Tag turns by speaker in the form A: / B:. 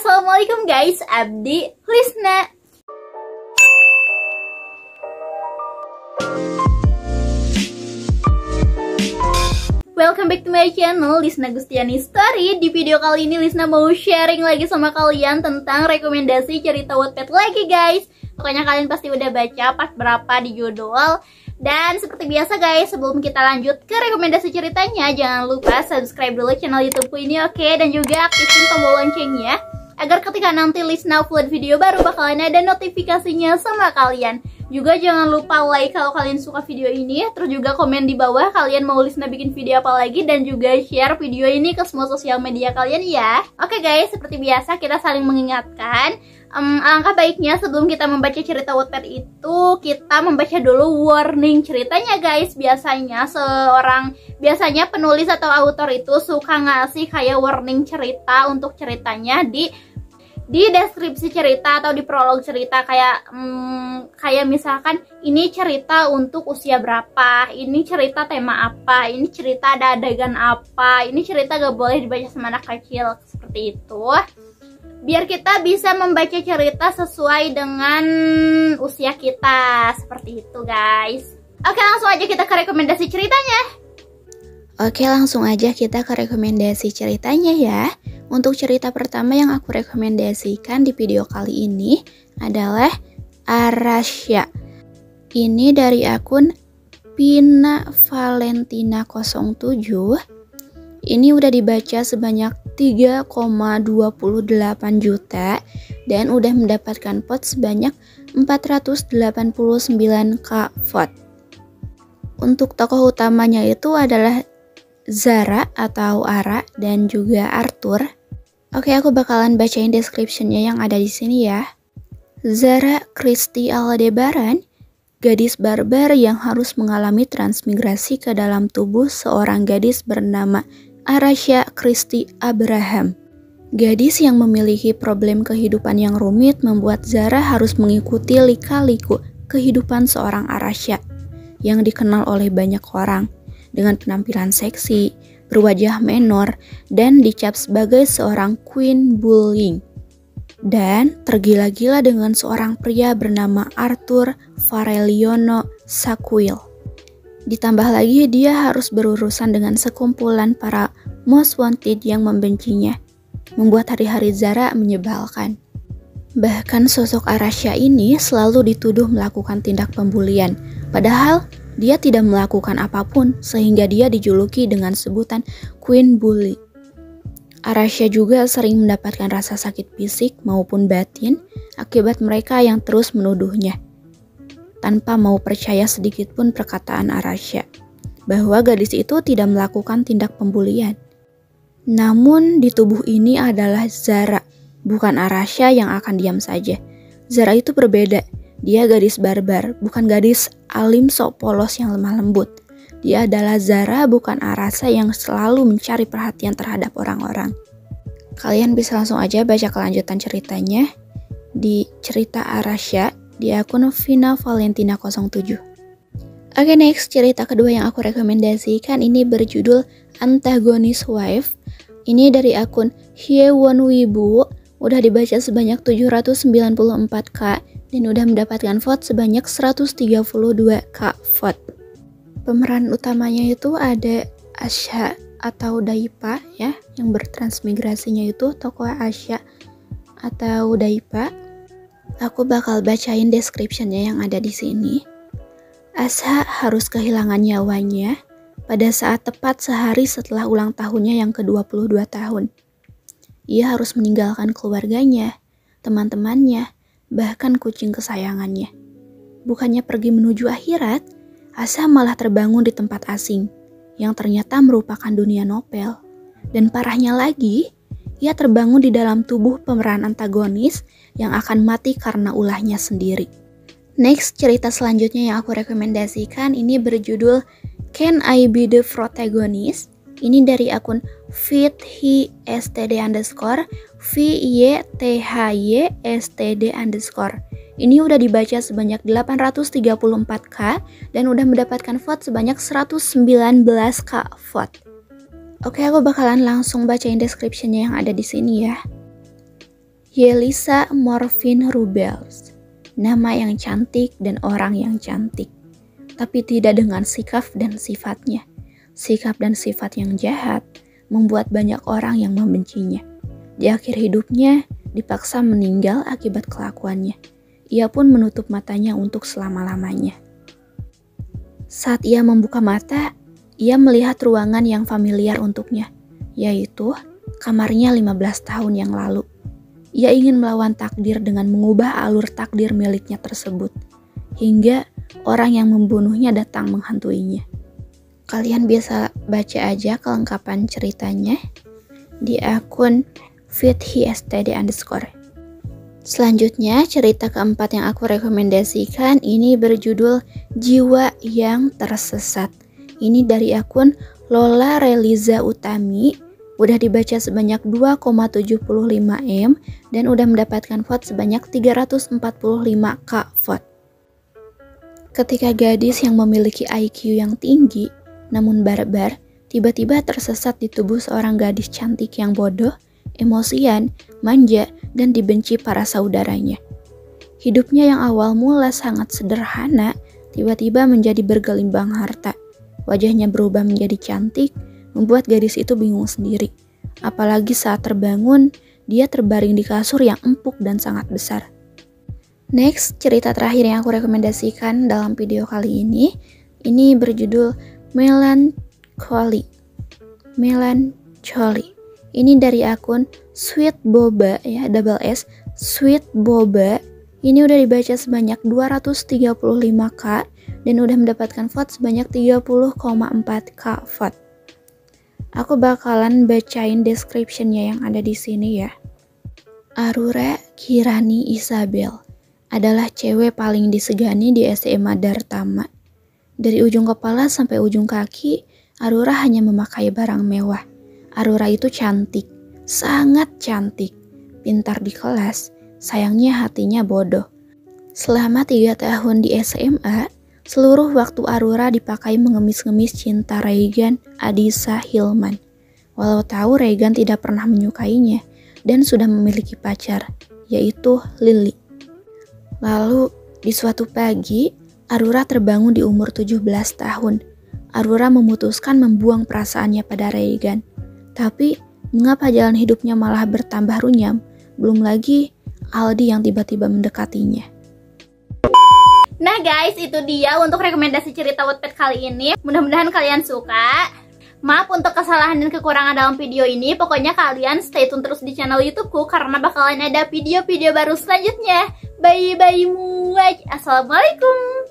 A: assalamualaikum guys, Abdi Lisna. Welcome back to my channel, Lisna Gustiani Story. Di video kali ini Lisna mau sharing lagi sama kalian tentang rekomendasi cerita Wattpad lagi guys. Pokoknya kalian pasti udah baca part berapa di judul. Dan seperti biasa guys, sebelum kita lanjut ke rekomendasi ceritanya, jangan lupa subscribe dulu channel YouTube ini, oke? Dan juga aktifin tombol loncengnya, agar ketika nanti Lisna upload video baru bakalan ada notifikasinya sama kalian. Juga jangan lupa like kalau kalian suka video ini, terus juga komen di bawah kalian mau Lisna bikin video apa lagi, dan juga share video ini ke semua sosial media kalian ya. Oke guys, seperti biasa kita saling mengingatkan. Alangkah baiknya sebelum kita membaca cerita Wattpad itu, kita membaca dulu warning ceritanya guys. Biasanya penulis atau author itu suka ngasih kayak warning cerita untuk ceritanya di deskripsi cerita atau di prolog cerita, kayak misalkan ini cerita untuk usia berapa, ini cerita tema apa, ini cerita ada adegan apa, ini cerita gak boleh dibaca sama anak kecil, seperti itu. Biar kita bisa membaca cerita sesuai dengan usia kita, seperti itu guys. Oke, langsung aja kita ke rekomendasi ceritanya.
B: Oke, langsung aja kita ke rekomendasi ceritanya ya. Untuk cerita pertama yang aku rekomendasikan di video kali ini adalah Arasya. Ini dari akun Pina Valentina 07. Ini udah dibaca sebanyak 3,28 juta dan udah mendapatkan vote sebanyak 489k vote. Untuk tokoh utamanya itu adalah Zara atau Ara dan juga Arthur. Oke, aku bakalan bacain description-nya yang ada di sini ya. Zara Christy Aldebaran, gadis barbar yang harus mengalami transmigrasi ke dalam tubuh seorang gadis bernama Arasya Christy Abraham. Gadis yang memiliki problem kehidupan yang rumit membuat Zara harus mengikuti lika-liku kehidupan seorang Arasya yang dikenal oleh banyak orang dengan penampilan seksi, berwajah menor, dan dicap sebagai seorang queen bullying. Dan tergila-gila dengan seorang pria bernama Arthur Vareliono Sakuil. Ditambah lagi dia harus berurusan dengan sekumpulan para most wanted yang membencinya, membuat hari-hari Zara menyebalkan. Bahkan sosok Arasya ini selalu dituduh melakukan tindak pembulian, padahal dia tidak melakukan apapun sehingga dia dijuluki dengan sebutan Queen Bully. Arasya juga sering mendapatkan rasa sakit fisik maupun batin akibat mereka yang terus menuduhnya. Tanpa mau percaya sedikit pun perkataan Arasya bahwa gadis itu tidak melakukan tindak pembulian. Namun di tubuh ini adalah Zara, bukan Arasya yang akan diam saja. Zara itu berbeda. Dia gadis barbar, bukan gadis alim sok polos yang lemah lembut. Dia adalah Zara, bukan Arasa yang selalu mencari perhatian terhadap orang-orang. Kalian bisa langsung aja baca kelanjutan ceritanya di cerita Arasya di akun Pina Valentina 07. Oke, next cerita kedua yang aku rekomendasikan ini berjudul Antagonis Wife. Ini dari akun Hyewon Wibu, udah dibaca sebanyak 794k dan udah mendapatkan vote sebanyak 132k vote. Pemeran utamanya itu ada Asha atau Daipa ya, yang bertransmigrasinya itu tokoh Asha atau Daipa. Aku bakal bacain description-nya yang ada di sini. Asha harus kehilangan nyawanya pada saat tepat sehari setelah ulang tahunnya yang ke-22 tahun. Ia harus meninggalkan keluarganya, teman-temannya, bahkan kucing kesayangannya. Bukannya pergi menuju akhirat, Asha malah terbangun di tempat asing, yang ternyata merupakan dunia novel. Dan parahnya lagi, ia terbangun di dalam tubuh pemeran antagonis yang akan mati karena ulahnya sendiri. Next, cerita selanjutnya yang aku rekomendasikan ini berjudul Can I Be The Protagonist? Ini dari akun VYTHY_. Ini udah dibaca sebanyak 834k dan udah mendapatkan vote sebanyak 119k vote. Oke, aku bakalan langsung bacain description-nya yang ada di sini ya. Yelisa Morfin Rubels. Nama yang cantik dan orang yang cantik, tapi tidak dengan sikap dan sifatnya. Sikap dan sifat yang jahat membuat banyak orang yang membencinya. Di akhir hidupnya, dipaksa meninggal akibat kelakuannya. Ia pun menutup matanya untuk selama-lamanya. Saat ia membuka mata, ia melihat ruangan yang familiar untuknya, yaitu kamarnya 15 tahun yang lalu. Ia ingin melawan takdir dengan mengubah alur takdir miliknya tersebut, hingga orang yang membunuhnya datang menghantuinya. Kalian bisa baca aja kelengkapan ceritanya di akun @fithistd_. Selanjutnya, cerita keempat yang aku rekomendasikan ini berjudul Jiwa yang Tersesat. Ini dari akun Lola Reliza Utami. Udah dibaca sebanyak 2,75 M dan udah mendapatkan vote sebanyak 345k vote. Ketika gadis yang memiliki IQ yang tinggi namun barbar tiba-tiba tersesat di tubuh seorang gadis cantik yang bodoh, emosian, manja, dan dibenci para saudaranya. Hidupnya yang awal mula sangat sederhana tiba-tiba menjadi bergelimbang harta. Wajahnya berubah menjadi cantik, membuat gadis itu bingung sendiri. Apalagi saat terbangun, dia terbaring di kasur yang empuk dan sangat besar. Next, cerita terakhir yang aku rekomendasikan dalam video kali ini berjudul Melancholy. Ini dari akun Sweet Boba ya, double S, Sweet Boba. Ini udah dibaca sebanyak 235k dan udah mendapatkan vote sebanyak 30,4k vote. Aku bakalan bacain description-nya yang ada di sini ya. Arura Kirani Isabel adalah cewek paling disegani di SMA Dartama. Dari ujung kepala sampai ujung kaki, Arura hanya memakai barang mewah. Arura itu cantik, sangat cantik, pintar di kelas, sayangnya hatinya bodoh. Selama 3 tahun di SMA, seluruh waktu Arura dipakai mengemis-ngemis cinta Regan Adisa Hilman. Walau tahu Regan tidak pernah menyukainya dan sudah memiliki pacar, yaitu Lily. Lalu, di suatu pagi, Arura terbangun di umur 17 tahun. Arura memutuskan membuang perasaannya pada Regan. Tapi, mengapa jalan hidupnya malah bertambah runyam? Belum lagi Aldi yang tiba-tiba mendekatinya.
A: Nah guys, itu dia untuk rekomendasi cerita Wattpad kali ini. Mudah-mudahan kalian suka. Maaf untuk kesalahan dan kekurangan dalam video ini. Pokoknya kalian stay tune terus di channel YouTubeku karena bakalan ada video-video baru selanjutnya. Bye-bye muaj. Assalamualaikum.